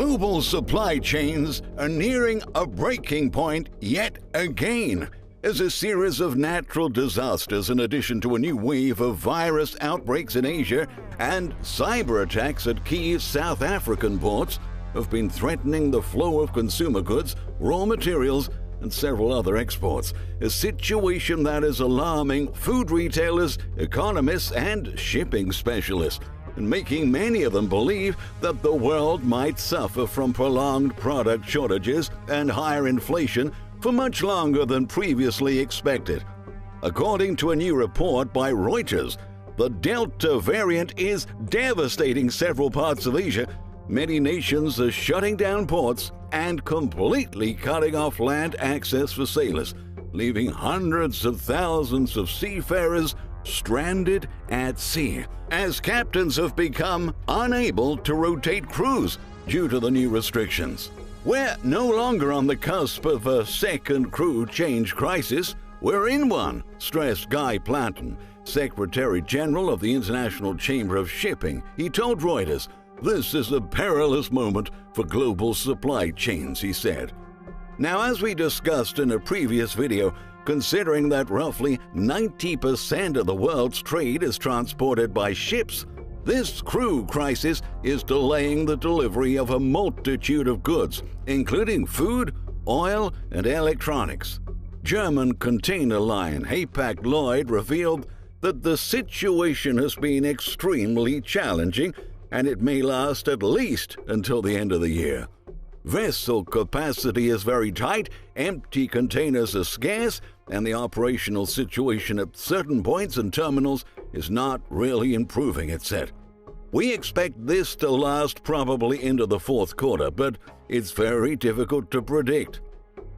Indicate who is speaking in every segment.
Speaker 1: Global supply chains are nearing a breaking point yet again, as a series of natural disasters, in addition to a new wave of virus outbreaks in Asia and cyber attacks at key South African ports, have been threatening the flow of consumer goods, raw materials, and several other exports, a situation that is alarming food retailers, economists, and shipping specialists, and making many of them believe that the world might suffer from prolonged product shortages and higher inflation for much longer than previously expected. According to a new report by Reuters, the Delta variant is devastating several parts of Asia. Many nations are shutting down ports and completely cutting off land access for sailors, leaving hundreds of thousands of seafarers stranded at sea, as captains have become unable to rotate crews due to the new restrictions. We're no longer on the cusp of a second crew change crisis. We're in one, stressed Guy Planton, Secretary General of the International Chamber of Shipping. He told Reuters, "This is a perilous moment for global supply chains," he said. Now, as we discussed in a previous video, considering that roughly 90% of the world's trade is transported by ships, this crew crisis is delaying the delivery of a multitude of goods, including food, oil, and electronics. German container line Hapag-Lloyd revealed that the situation has been extremely challenging, and it may last at least until the end of the year. Vessel capacity is very tight, empty containers are scarce, and the operational situation at certain points and terminals is not really improving, it said. We expect this to last probably into the fourth quarter, but it's very difficult to predict.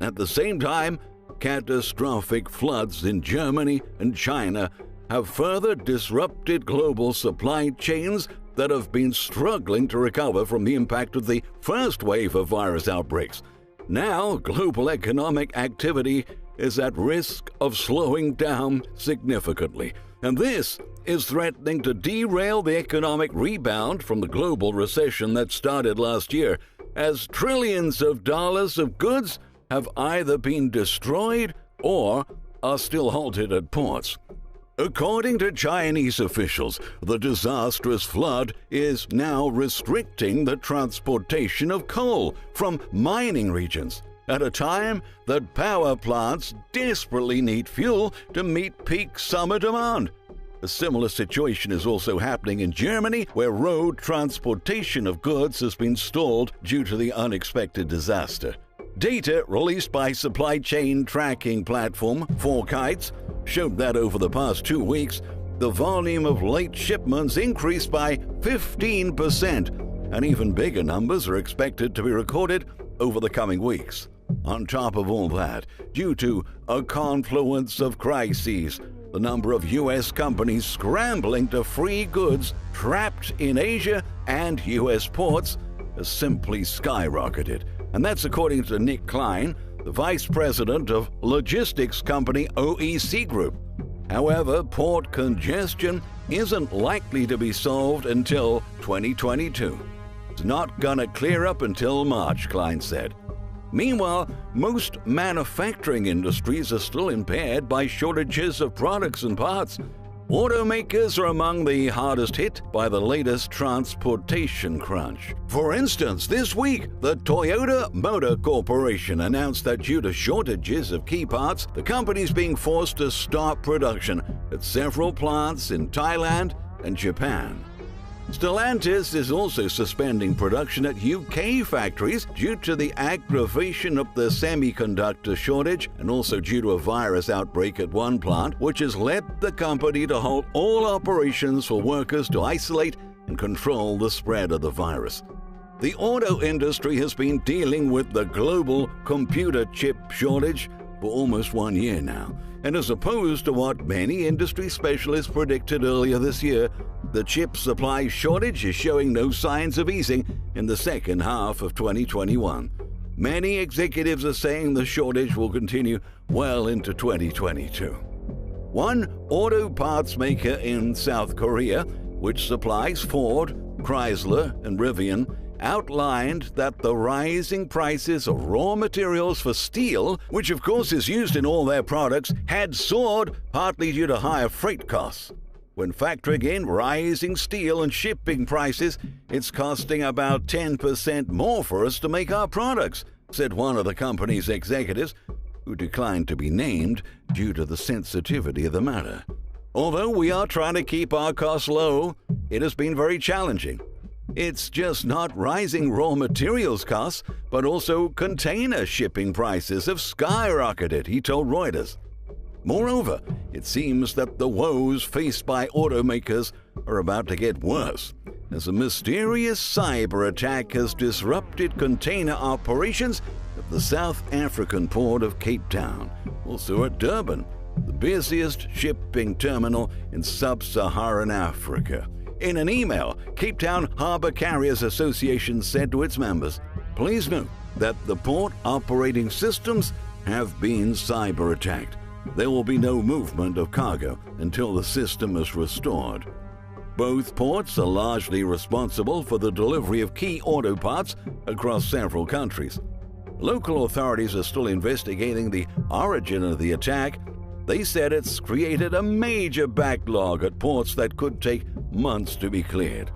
Speaker 1: At the same time, catastrophic floods in Germany and China have further disrupted global supply chains that have been struggling to recover from the impact of the first wave of virus outbreaks. Now, global economic activity is at risk of slowing down significantly, and this is threatening to derail the economic rebound from the global recession that started last year, as trillions of dollars of goods have either been destroyed or are still halted at ports. According to Chinese officials, the disastrous flood is now restricting the transportation of coal from mining regions at a time that power plants desperately need fuel to meet peak summer demand. A similar situation is also happening in Germany, where road transportation of goods has been stalled due to the unexpected disaster. Data released by supply chain tracking platform 4Kites showed that over the past 2 weeks, the volume of late shipments increased by 15%, and even bigger numbers are expected to be recorded over the coming weeks. On top of all that, due to a confluence of crises, the number of U.S. companies scrambling to free goods trapped in Asia and U.S. ports has simply skyrocketed. And that's according to Nick Klein, the vice president of logistics company OEC Group. However, port congestion isn't likely to be solved until 2022. It's not gonna clear up until March, Klein said. Meanwhile, most manufacturing industries are still impaired by shortages of products and parts. Automakers are among the hardest hit by the latest transportation crunch. For instance, this week, the Toyota Motor Corporation announced that due to shortages of key parts, the company is being forced to stop production at several plants in Thailand and Japan. Stellantis is also suspending production at UK factories due to the aggravation of the semiconductor shortage, and also due to a virus outbreak at one plant, which has led the company to halt all operations for workers to isolate and control the spread of the virus. The auto industry has been dealing with the global computer chip shortage for almost 1 year now, and as opposed to what many industry specialists predicted earlier this year, the chip supply shortage is showing no signs of easing in the second half of 2021. Many executives are saying the shortage will continue well into 2022. One auto parts maker in South Korea, which supplies Ford, Chrysler, and Rivian, outlined that the rising prices of raw materials for steel, which of course is used in all their products, had soared partly due to higher freight costs. When factoring in rising steel and shipping prices, it's costing about 10% more for us to make our products, said one of the company's executives, who declined to be named due to the sensitivity of the matter. Although we are trying to keep our costs low, it has been very challenging. It's just not rising raw materials costs, but also container shipping prices have skyrocketed, he told Reuters. Moreover, it seems that the woes faced by automakers are about to get worse, as a mysterious cyber attack has disrupted container operations at the South African port of Cape Town, also at Durban, the busiest shipping terminal in sub-Saharan Africa. In an email, Cape Town Harbour Carriers Association said to its members, "Please note that the port operating systems have been cyber-attacked. There will be no movement of cargo until the system is restored." Both ports are largely responsible for the delivery of key auto parts across several countries. Local authorities are still investigating the origin of the attack. They said it's created a major backlog at ports that could take months to be cleared.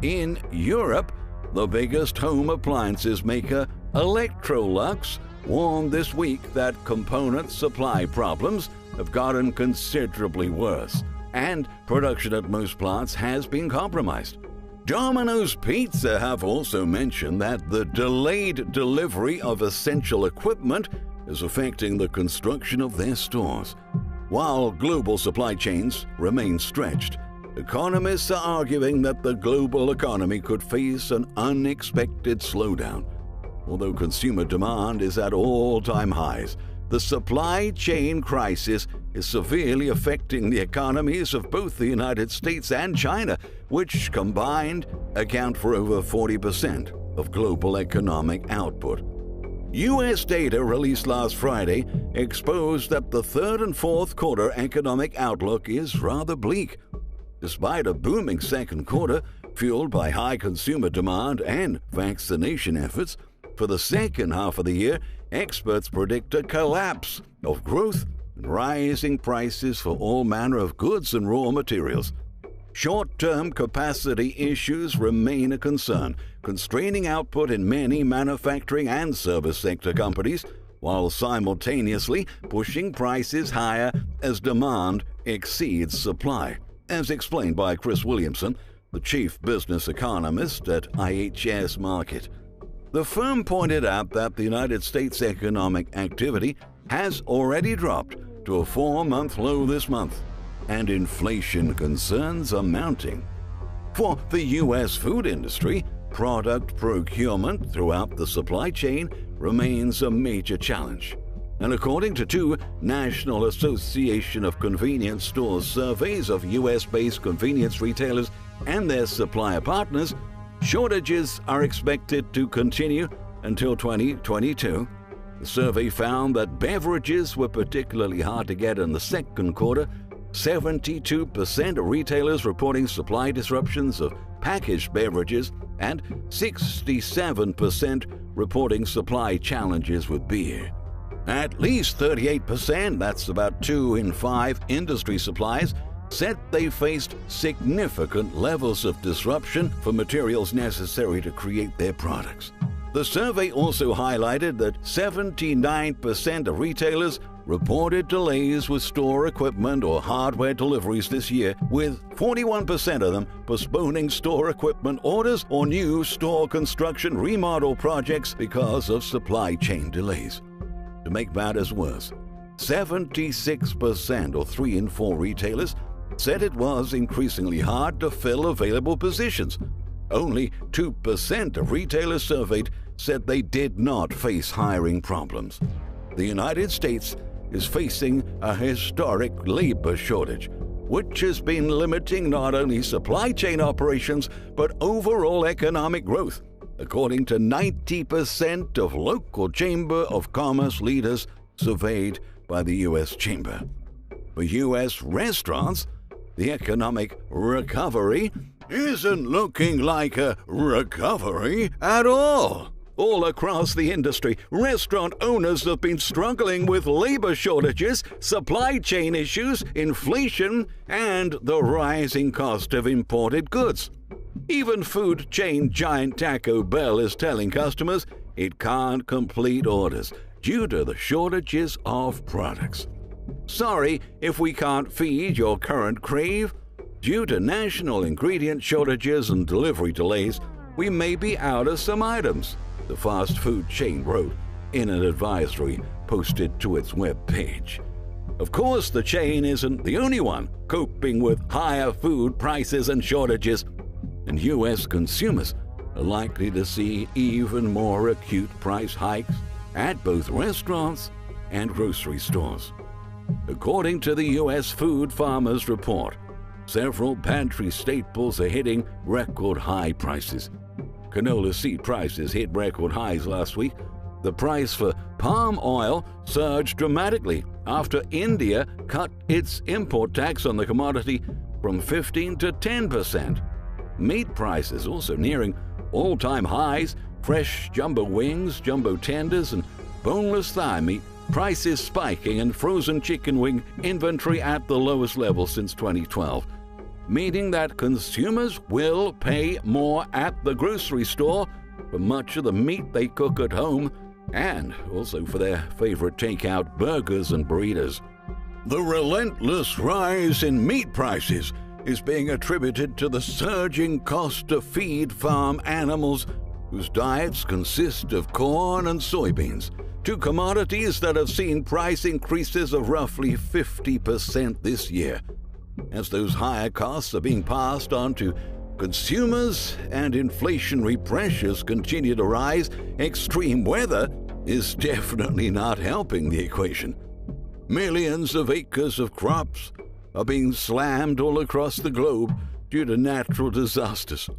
Speaker 1: In Europe, the biggest home appliances maker, Electrolux, warned this week that component supply problems have gotten considerably worse, and production at most plants has been compromised. Domino's Pizza have also mentioned that the delayed delivery of essential equipment is affecting the construction of their stores. While global supply chains remain stretched, economists are arguing that the global economy could face an unexpected slowdown. Although consumer demand is at all-time highs, the supply chain crisis is severely affecting the economies of both the United States and China, which combined account for over 40% of global economic output. U.S. data released last Friday exposed that the third and fourth quarter economic outlook is rather bleak. Despite a booming second quarter fueled by high consumer demand and vaccination efforts, for the second half of the year, experts predict a collapse of growth and rising prices for all manner of goods and raw materials. Short-term capacity issues remain a concern, constraining output in many manufacturing and service sector companies, while simultaneously pushing prices higher as demand exceeds supply, as explained by Chris Williamson, the chief business economist at IHS Markit. The firm pointed out that the United States economic activity has already dropped to a 4-month low this month, and inflation concerns are mounting. For the U.S. food industry, product procurement throughout the supply chain remains a major challenge. And according to two National Association of Convenience Stores surveys of U.S.-based convenience retailers and their supplier partners, shortages are expected to continue until 2022. The survey found that beverages were particularly hard to get in the second quarter. 72% of retailers reporting supply disruptions of packaged beverages and 67% reporting supply challenges with beer. At least 38%, that's about 2 in 5 industry suppliers, said they faced significant levels of disruption for materials necessary to create their products. The survey also highlighted that 79% of retailers reported delays with store equipment or hardware deliveries this year, with 41% of them postponing store equipment orders or new store construction remodel projects because of supply chain delays. To make matters worse, 76% or 3 in 4 retailers said it was increasingly hard to fill available positions. Only 2% of retailers surveyed said they did not face hiring problems. The United States is facing a historic labor shortage, which has been limiting not only supply chain operations but overall economic growth, according to 90% of local Chamber of Commerce leaders surveyed by the U.S. Chamber. For U.S. restaurants, the economic recovery isn't looking like a recovery at all. All across the industry, restaurant owners have been struggling with labor shortages, supply chain issues, inflation, and the rising cost of imported goods. Even food chain giant Taco Bell is telling customers it can't complete orders due to the shortages of products. Sorry if we can't feed your current crave. Due to national ingredient shortages and delivery delays, we may be out of some items, the fast food chain wrote in an advisory posted to its webpage. Of course, the chain isn't the only one coping with higher food prices and shortages, and U.S. consumers are likely to see even more acute price hikes at both restaurants and grocery stores. According to the U.S. Food Farmers Report, several pantry staples are hitting record high prices. Canola seed prices hit record highs last week. The price for palm oil surged dramatically after India cut its import tax on the commodity from 15 to 10%. Meat prices also nearing all-time highs. Fresh jumbo wings, jumbo tenders, and boneless thigh meat prices spiking, and frozen chicken wing inventory at the lowest level since 2012, meaning that consumers will pay more at the grocery store for much of the meat they cook at home, and also for their favorite takeout burgers and burritos. The relentless rise in meat prices is being attributed to the surging cost to feed farm animals whose diets consist of corn and soybeans, two commodities that have seen price increases of roughly 50% this year. As those higher costs are being passed on to consumers and inflationary pressures continue to rise, extreme weather is definitely not helping the equation. Millions of acres of crops are being slammed all across the globe due to natural disasters,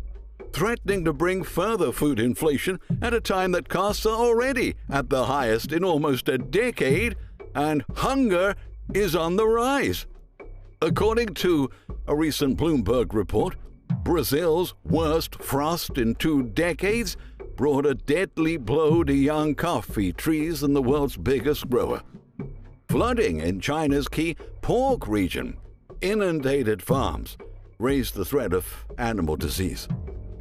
Speaker 1: threatening to bring further food inflation at a time that costs are already at the highest in almost a decade, and hunger is on the rise. According to a recent Bloomberg report, Brazil's worst frost in 2 decades brought a deadly blow to young coffee trees in the world's biggest grower. Flooding in China's key pork region, inundated farms, raised the threat of animal disease.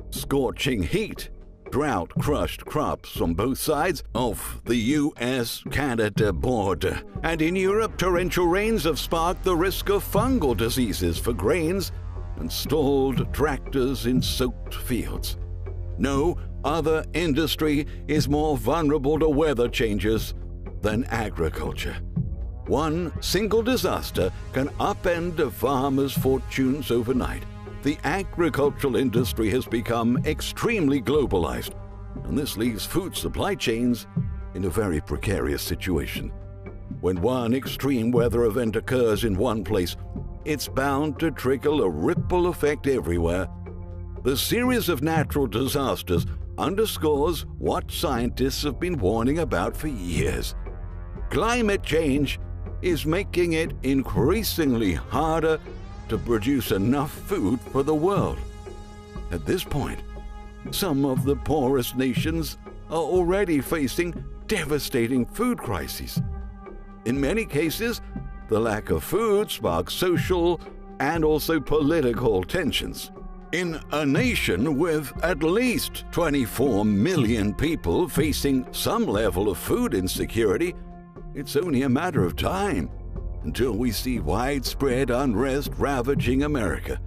Speaker 1: Scorching heat, drought-crushed crops on both sides of the US-Canada border. And in Europe, torrential rains have sparked the risk of fungal diseases for grains and stalled tractors in soaked fields. No other industry is more vulnerable to weather changes than agriculture. One single disaster can upend a farmer's fortunes overnight. The agricultural industry has become extremely globalized, and this leaves food supply chains in a very precarious situation. When one extreme weather event occurs in one place, it's bound to trickle a ripple effect everywhere. The series of natural disasters underscores what scientists have been warning about for years. Climate change is making it increasingly harder to produce enough food for the world. At this point, some of the poorest nations are already facing devastating food crises. In many cases, the lack of food sparks social and also political tensions. In a nation with at least 24 million people facing some level of food insecurity, it's only a matter of time until we see widespread unrest ravaging America.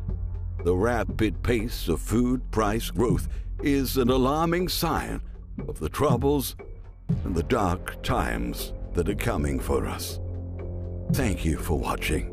Speaker 1: The rapid pace of food price growth is an alarming sign of the troubles and the dark times that are coming for us. Thank you for watching.